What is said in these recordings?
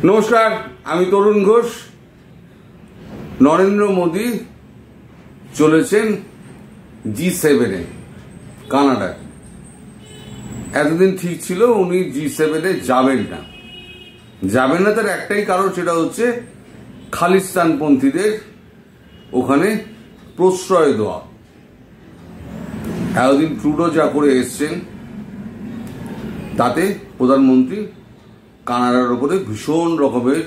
নমস্কার, আমি তরুণ ঘোষ। নরেন্দ্র মোদী চলেছেন G7-এ কানাডায়। এতদিন ঠিক ছিল উনি G7-এ যাবেন না। তার একটাই কারণ, সেটা হচ্ছে খালিস্তানপন্থীদের ওখানে প্রশ্রয় দেওয়া। এতদিন ট্রুডো যা করে এসছেন তাতে প্রধানমন্ত্রী কানাডার উপরে ভীষণ রকমের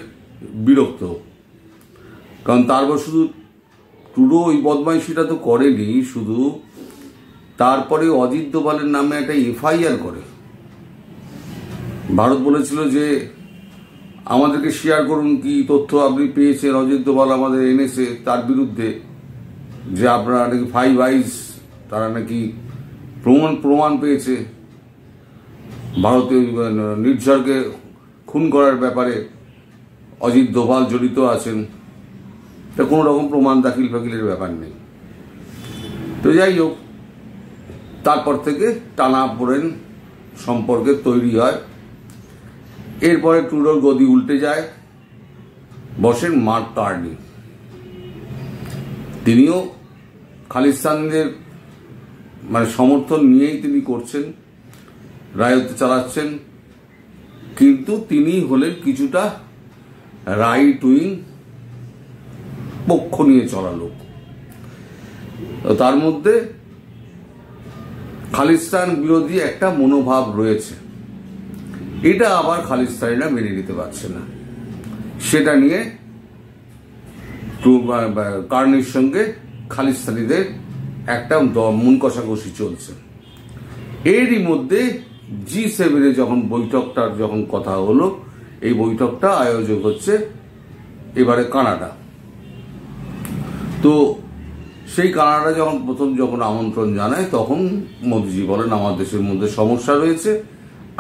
বিরক্ত। কারণ তারপর শুধু ট্রুডো ওই বদমাইশিটা তো করেনি, শুধু তারপরে অজিত দোভালের নামে একটা FIR করে। ভারত বলেছিল যে আমাদেরকে শেয়ার করুন কি তথ্য আপনি পেয়েছেন, অজিত দোভাল আমাদের এনেছে তার বিরুদ্ধে, যে আপনারা নাকি 5 আইস তারা নাকি প্রমাণ পেয়েছে ভারতীয় নির্ঝরকে খুন করার ব্যাপারে অজিত দোভাল জড়িত আছেন। তা কোনো রকম প্রমাণ দাখিলের ব্যাপার নেই। তো যাই হোক, তারপর থেকে টানাপোড়েন সম্পর্কে তৈরি হয়। এরপরে ট্রুডোর গদি উল্টে যায়, বসেন মার্ক কার্নি। তিনিও খালিস্তানদের সমর্থন নিয়েই তিনি করছেন, রায়ত চালাচ্ছেন, কিন্তু তিনি হলেন কিছুটা রাইট উইং পক্ষ নিয়ে চলা লোক। তার মধ্যে খালিস্তান বিরোধী একটা মনোভাব রয়েছে, এটা আবার খালিস্তানিরা মেনে নিতে পারছে না। সেটা নিয়ে কার্নির সঙ্গে খালিস্তানিদের একটা মন কষাকষি চলছে। এরই মধ্যে G7-এ যখন বৈঠকটার যখন কথা হলো, এই বৈঠকটা আয়োজক হচ্ছে এবারে কানাডা। তো সেই কানাডা যখন আমন্ত্রণ জানায়, তখন মোদিজি বলেন আমার দেশের মধ্যে সমস্যা রয়েছে,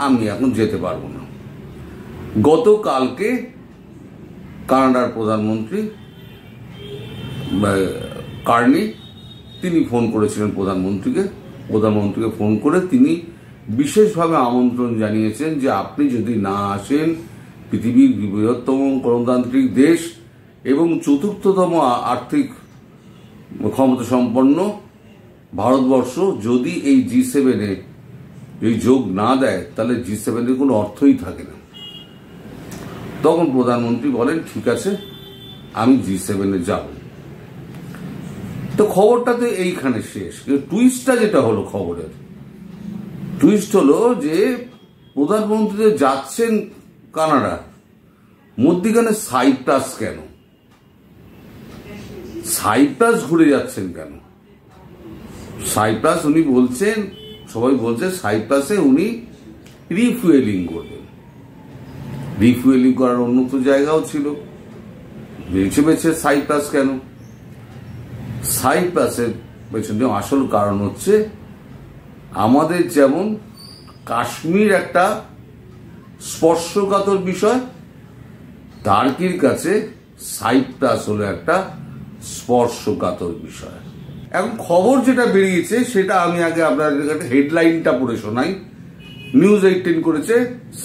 আমি এখন যেতে পারবো না। গতকালকে কানাডার প্রধানমন্ত্রী কার্নি তিনি ফোন করেছিলেন প্রধানমন্ত্রীকে ফোন করে তিনি বিশেষভাবে আমন্ত্রণ জানিয়েছেন যে আপনি যদি না আসেন, পৃথিবীর বৃহত্তম গণতান্ত্রিক দেশ এবং চতুর্থতম আর্থিক ক্ষমতা সম্পন্ন ভারতবর্ষ যদি এই G7-এ এই যোগ না দেয়, তাহলে G7-এর কোনো অর্থই থাকে না। তখন প্রধানমন্ত্রী বলেন ঠিক আছে, আমি G7-এ যাব। তো খবরটা তো এইখানে শেষ। টুইস্টটা যেটা হলো, খবরের টুইস্ট হলো যে প্রধানমন্ত্রী যাচ্ছেন কানাডা, মধ্যিখানে সাইপ্রাস কেন? সাইপ্রাস ঘুরে যাচ্ছেন কেন? সাইপ্রাস উনি বলছেন, সবাই বলছে সাইপ্রাসে উনি রিফুয়েলিং করবেন। রিফুয়েলিং করার অন্য তো জায়গাও ছিল, বেছে সাইপ্রাস কেন? সাইপ্রাসের পেছনে আসল কারণ হচ্ছে, আমাদের যেমন কাশ্মীর একটা স্পর্শকাতর বিষয়, টার্কির কাছে সাইপ্রাস হলো একটা স্পর্শকাতর বিষয়। এখন খবর যেটা বেরিয়েছে সেটা আমি আগে আপনাদের কাছে হেডলাইনটা পড়ে শোনাই। নিউজ 18 করেছে,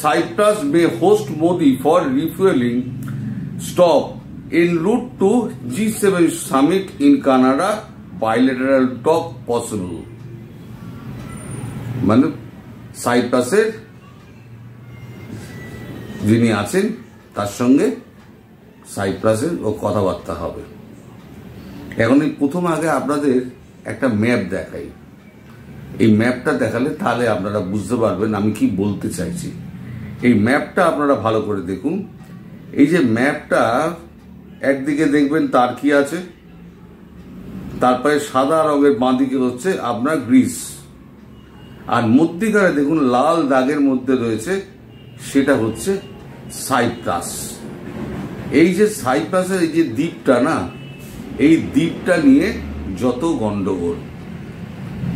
Cyprus may host Modi for refuelling stop en route to G7 summit in Canada, bilateral talk possible। মানে সাইপ্রাসের যিনি আছেন তার সঙ্গে সাইপ্রাসের কথাবার্তা হবে। এখন প্রথম আগে আপনাদের একটা ম্যাপ দেখাই। এই ম্যাপটা দেখালে তাহলে আপনারা বুঝতে পারবেন আমি কি বলতে চাইছি। এই ম্যাপটা আপনারা ভালো করে দেখুন। এই যে ম্যাপটা, একদিকে দেখবেন টার্কি আছে, তারপরে সাদা রঙের বাঁদিকে হচ্ছে আপনার গ্রিস, আর মধ্যিখানে দেখুন লাল দাগের মধ্যে রয়েছে, সেটা হচ্ছে সাইপ্রাস। এই যে সাইপ্রাসের এই যে দ্বীপটা না, এই দ্বীপটা নিয়ে যত গন্ডগোল,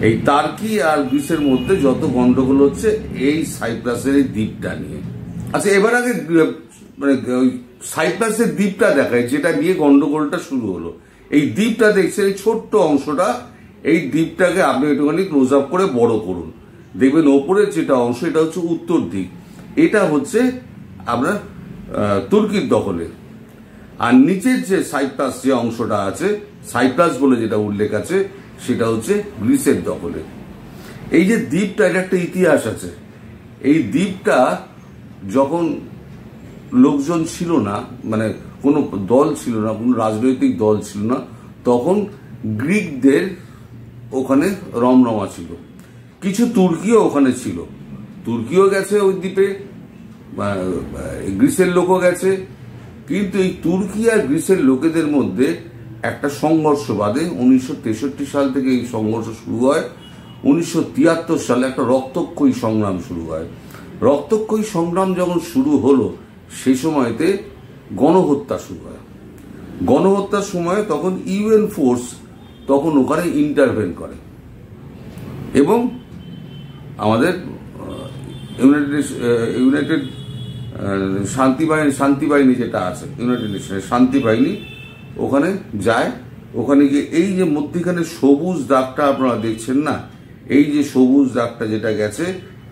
এই টার্কি আর গ্রিসের মধ্যে যত গন্ডগোল হচ্ছে এই সাইপ্রাসের এই দ্বীপটা নিয়ে। আচ্ছা, এবার আগে সাইপ্রাসের দ্বীপটা দেখায়, যেটা নিয়ে গন্ডগোলটা শুরু হলো। এই দ্বীপটা দেখছেন, এই ছোট্ট অংশটা, এই দ্বীপটাকে আপনি একটুখানি ক্লোজ আপ করে বড় করুন, দেখবেন ওপরের যেটা অংশ এটা হচ্ছে উত্তর দিক, এটা হচ্ছে আপনার তুর্কির দখলে, আর নিচের যে সাইপ্রাস যে অংশটা আছে, সাইপ্রাস বলে যেটা উল্লেখ আছে, সেটা হচ্ছে গ্রিসের দখলে। এই যে দ্বীপটা, এটা একটা ইতিহাস আছে। এই দ্বীপটা যখন লোকজন ছিল না, মানে কোনো দল ছিল না, কোনো রাজনৈতিক দল ছিল না, তখন গ্রিকদের ওখানে রমরমা ছিল। কিছু তুর্কিও ওখানে ছিল, তুর্কিও গেছে ওই দ্বীপে, গ্রিসের লোকও গেছে। কিন্তু এই তুর্কি আর গ্রিসের লোকেদের মধ্যে একটা সংঘর্ষ বাদে 1963 সাল থেকে এই সংঘর্ষ শুরু হয়। 1973 সালে একটা রক্তক্ষয়ী সংগ্রাম শুরু হয়। রক্তক্ষয়ী সংগ্রাম যখন শুরু হলো, সেই সময়তে গণহত্যা শুরু হয়। গণহত্যার সময় তখন ইউএন ফোর্স তখন ওখানে ইন্টারভেন করে, এবং আমাদের ইউনাইটেড শান্তি বাহিনী যেটা আছে, ইউনাইটেড নেশনের শান্তি বাহিনী ওখানে যায়। ওখানে গিয়ে এই যে মধ্যখানে সবুজ দাগটা আপনারা দেখছেন না, এই যে সবুজ দাগটা যেটা গেছে,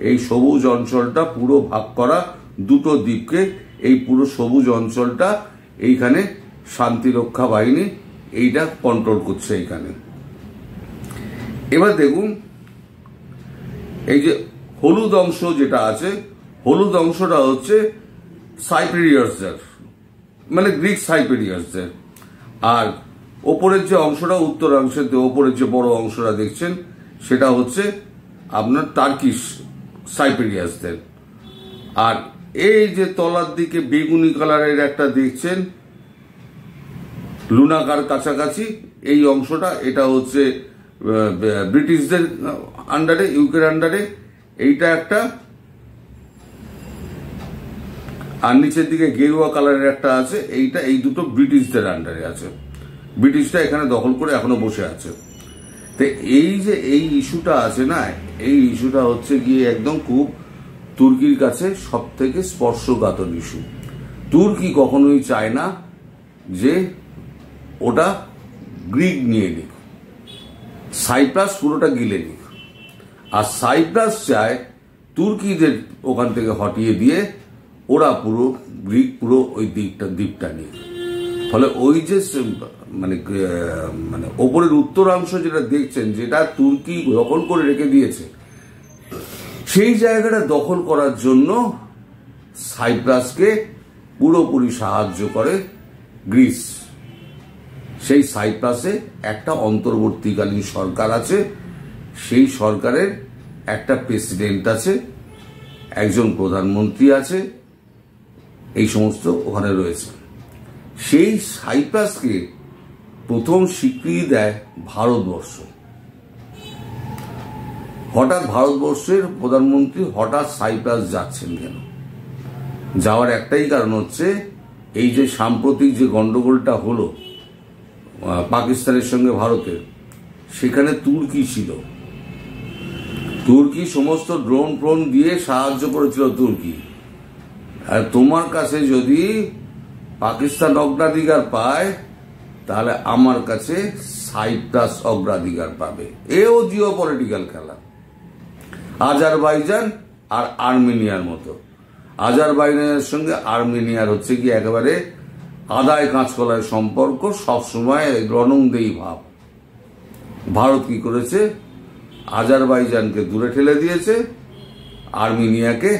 এই সবুজ অঞ্চলটা পুরো ভাগ করা দুটো দ্বীপকে, এই পুরো সবুজ অঞ্চলটা এইখানে শান্তিরক্ষা বাহিনী এইটা কন্ট্রোল করছে এইখানে। এবার দেখুন, এই যে হলুদ অংশ যেটা আছে, হলুদ অংশটা হচ্ছে সাইপ্রিয়াসদের, মানে গ্রিক সাইপ্রিয়াসদের। আর ওপরের যে অংশটা, উত্তরাংশের ওপরের যে বড় অংশটা দেখছেন, সেটা হচ্ছে আপনার টার্কিশ সাইপ্রিয়াসদের। আর এই যে তলার দিকে বেগুনি কালারের একটা দেখছেন লুনাকার কাছাকাছি, এই অংশটা, এটা হচ্ছে ব্রিটিশদের আন্ডারে, ইউকের আন্ডারে এইটা একটা। আর নিচের দিকে গেরুয়া কালারের একটা আছে, এইটা, এই দুটো ব্রিটিশদের আন্ডারে আছে। ব্রিটিশরা এখানে দখল করে এখনো বসে আছে। তো এই যে এই ইস্যুটা আছে না, এই ইস্যুটা হচ্ছে গিয়ে একদম খুব তুর্কির কাছে সব থেকে স্পর্শকাতর ইস্যু। তুর্কি কখনোই চায় না যে ওটা গ্রিক নিয়ে নিক, সাইপ্রাস পুরোটা গিলে নিক। আর সাইপ্রাস চায় তুর্কিদের ওখান থেকে হটিয়ে দিয়ে ওরা পুরো গ্রিক পুরো ওই দ্বীপটা নিক। ফলে ওই যে মানে ওপরের উত্তরাংশ যেটা দেখছেন, যেটা তুর্কি দখল করে রেখে দিয়েছে, সেই জায়গাটা দখল করার জন্য সাইপ্রাসকে পুরোপুরি সাহায্য করে গ্রিস। সেই সাইপ্রাসে একটা অন্তর্বর্তীকালীন সরকার আছে, সেই সরকারের একটা প্রেসিডেন্ট আছে, একজন প্রধানমন্ত্রী আছে, এই সমস্ত ওখানে রয়েছে। সেই সাইপ্রাসকে প্রথম স্বীকৃতি দেয় ভারতবর্ষ। হঠাৎ ভারতবর্ষের প্রধানমন্ত্রী হঠাৎ সাইপ্রাস যাচ্ছেন কেন? যাওয়ার একটাই কারণ হচ্ছে, এই যে সাম্প্রতিক যে গন্ডগোলটা হলো পাকিস্তানের সঙ্গে ভারতের, সেখানে তুর্কি ছিল। তুর্কি সমস্ত ড্রোন দিয়ে সাহায্য করেছিল তুর্কি। আর তোমার কাছে যদি পাকিস্তান অগ্রাধিকার পায়, তাহলে আমার কাছে সাইপ্রাস অগ্রাধিকার পাবে। এও জিও পলিটিক্যাল খেলা। আজারবাইজান আর আর্মেনিয়ার মতো। আজারবাইজানের সঙ্গে আর্মেনিয়ার হচ্ছে কি একেবারে আদায় কাঁচকলায় সম্পর্ক, সবসময় রণংদেয়ী ভাব। ভারত কি করেছে? আজারবাইজানকে দূরে ঠেলে দিয়েছে, আর্মেনিয়াকে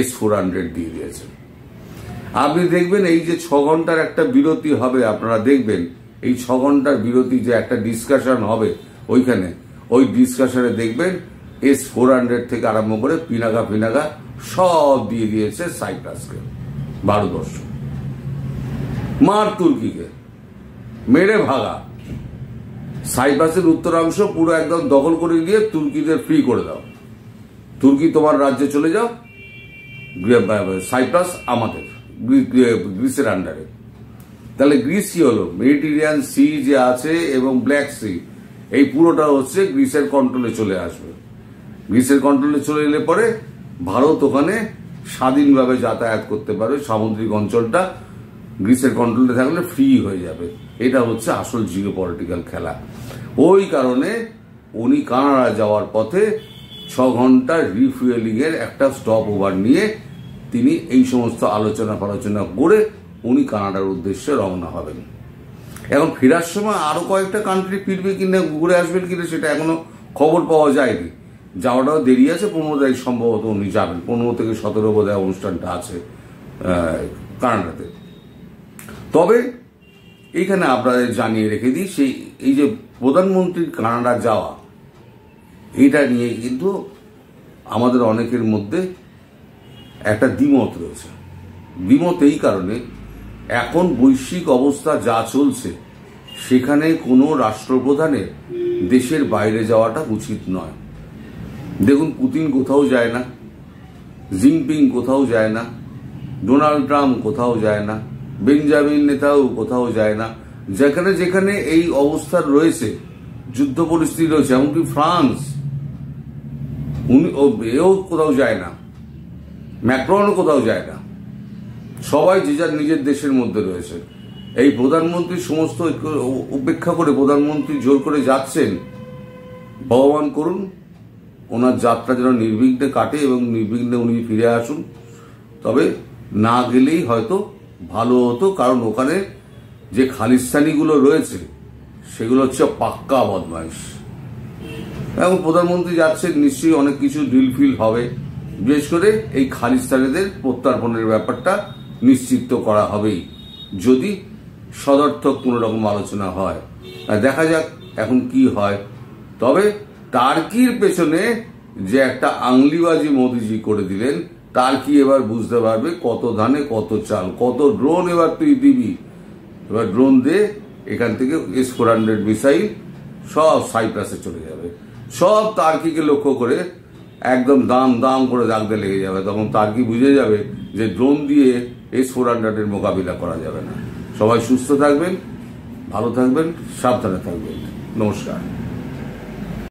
S-400 দিয়ে দিয়েছে। আপনি দেখবেন এই যে 6 ঘন্টার একটা বিরতি হবে, আপনারা দেখবেন এই 6 ঘন্টার বিরতি যে একটা ডিসকাশন হবে ওইখানে, ওই ডিসকাশনে দেখবেন S-400 থেকে আরম্ভ করে পিনাকা সব দিয়ে দিয়েছে সাইপ্রাসকে ভারতবর্ষ। মার তুর্কিকে, মেরে ভাগা। সাইপ্রাসের উত্তরাংশ পুরো একদম দখল করে দিয়ে তুর্কিদের ফ্রি করে দাও। তুর্কি তোমার রাজ্যে চলে যাও, সাইপ্রাস আমাদের, গ্রিসের আন্ডারে। তাহলে গ্রিস কি হলো? মেডিটেরিয়ান সি যে আছে এবং ব্ল্যাক সি, এই পুরোটা হচ্ছে গ্রিসের কন্ট্রোলে চলে আসবে। গ্রিসের কন্ট্রোলে চলে এলে পরে ভারত ওখানে স্বাধীনভাবে যাতায়াত করতে পারবে। সামুদ্রিক অঞ্চলটা গ্রিসের কন্ট্রোলে থাকলে ফ্রি হয়ে যাবে। এটা হচ্ছে আসল জিও পলিটিক্যাল খেলা। ওই কারণে উনি কানাডা যাওয়ার পথে 6 ঘন্টার রিফুয়েলিং এর একটা স্টপ ওভার নিয়ে তিনি এই সমস্ত আলোচনা করে উনি কানাডার উদ্দেশ্যে রওনা হবেন। এখন ফেরার সময় আরো কয়েকটা কান্ট্রি ফিরবে কিনা, ঘুরে আসবেন কিনা সেটা এখনো খবর পাওয়া যায়নি। যাওয়াটাও দেরি আছে, 15 তারিখ সম্ভবত উনি যাবেন। 15 থেকে 17 বোধহয় অনুষ্ঠানটা আছে কানাডাতে। তবে এইখানে আপনাদের জানিয়ে রেখে দিই, এই যে প্রধানমন্ত্রীর কানাডা যাওয়া, এটা নিয়ে কিন্তু আমাদের অনেকের মধ্যে একটা দ্বিমত রয়েছে। দ্বিমত এই কারণে, এখন বৈশ্বিক অবস্থা যা চলছে সেখানে কোনো রাষ্ট্রপ্রধানের দেশের বাইরে যাওয়াটা উচিত নয়। দেখুন, পুতিন কোথাও যায় না, জিনপিং কোথাও যায় না, ডোনাল্ড ট্রাম্প কোথাও যায় না, বেঞ্জামিন নেতাও কোথাও যায় না। যেখানে যেখানে এই অবস্থা রয়েছে, যুদ্ধ পরিস্থিতি রয়েছে, এমনকি ফ্রান্স এও কোথাও যায় না, ম্যাক্রনও কোথাও যায় না, সবাই যে যার নিজের দেশের মধ্যে রয়েছে। এই প্রধানমন্ত্রী সমস্ত উপেক্ষা করে প্রধানমন্ত্রী জোর করে যাচ্ছেন। ভগবান করুন ওনার যাত্রা যেন নির্বিঘ্নে কাটে এবং নির্বিঘ্নে উনি ফিরে আসুন। তবে না গেলেই হয়তো ভালো হতো, কারণ ওখানে যে খালিস্তানিগুলো রয়েছে সেগুলো হচ্ছে পাক্কা বদমাইশ। এখন প্রধানমন্ত্রী যাচ্ছেন, নিশ্চয়ই অনেক কিছু ডিলফিল হবে, বিশেষ করে এই খালিস্তানিদের প্রত্যার্পণের ব্যাপারটা নিশ্চিত করা হবেই, যদি সদর্থক কোনো রকম আলোচনা হয়। দেখা যাক এখন কি হয়। তবে টার্কির পেছনে যে একটা আংলিবাজি মোদিজি করে দিলেন, টার্কি এবার বুঝতে পারবে কত ধানে কত চাল, কত ড্রোন এবার তুই দিবি। এবার ড্রোন দিয়ে এখান থেকে S-400 মিসাইল সব সাইপ্রাসে চলে যাবে, সব টার্কিকে লক্ষ্য করে একদম দাম দাম করে দাগতে লেগে যাবে। তখন টার্কি বুঝে যাবে যে ড্রোন দিয়ে S-400 এর মোকাবিলা করা যাবে না। সবাই সুস্থ থাকবেন, ভালো থাকবেন, সাবধানে থাকবেন। নমস্কার।